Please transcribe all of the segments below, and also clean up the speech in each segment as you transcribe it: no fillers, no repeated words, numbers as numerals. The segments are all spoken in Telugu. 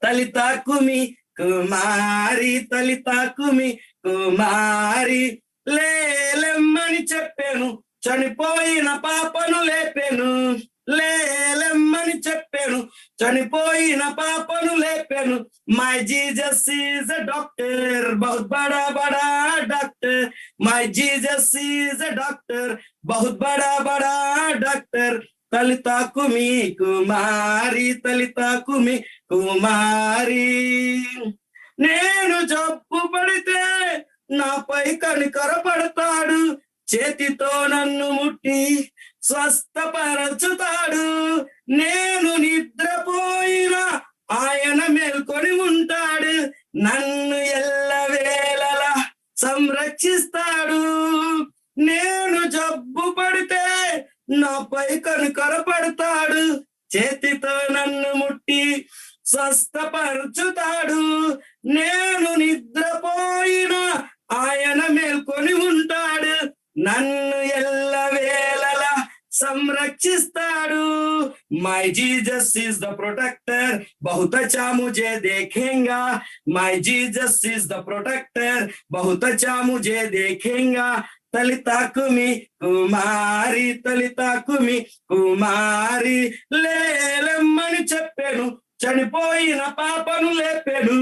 తలితాకుమి కుమారి, తలితాకుమి కుమారి. లేలెమ్మని చెప్పాను, చనిపోయిన పాపను లేపాను. లేలెమ్మని చెప్పాను, చనిపోయిన పాపను లేపాను. My Jesus is a doctor, బహుత్ బడా బడా doctor. My Jesus is a doctor, బహుత్ బడా బడా డాక్టర్. తలితాకుమి కుమారి, తలితాకుమి కుమారి. నేను జబ్బు పడితే నాపై కనికరపడతాడు, చేతితో నన్ను ముట్టి స్వస్థపరచుతాడు. నేను నిద్రపోయినా ఆయన మేల్కొని ఉంటాడు, నన్ను ఎల్లవేళలా సంరక్షిస్తాడు. నేను జబ్బు పడితే నాపై కనికరపడతాడు, చేతితో నన్ను ముట్టి స్వస్థపరచుతాడు. నేను నిద్రపోయినా ఆయన మేల్కొని ఉంటాడు, నన్ను ఎల్లవేళలా సంరక్షిస్తాడు. My Jesus is the protector, बहुत अच्छा मुझे देखेगा. My Jesus is the protector, बहुत अच्छा मुझे देखेगा. తలితాకుమి కుమారి, తలితాకుమి కుమారి. లేలెమ్మని చెప్పాను, చనిపోయిన పాపను లేపాను.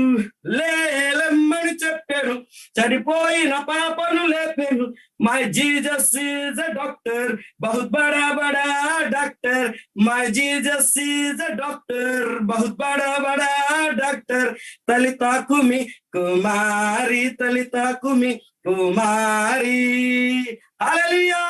లేలెమ్మని చెప్పాను, చనిపోయిన పాపను లేపాను. My Jesus is a doctor, బహుత్ బడా బడా doctor. My Jesus is a doctor, బహుత్ బడా బడా డాక్టర్. తలితాకుమి కుమారి, తలితాకుమి కుమారి. హల్లెలూయా.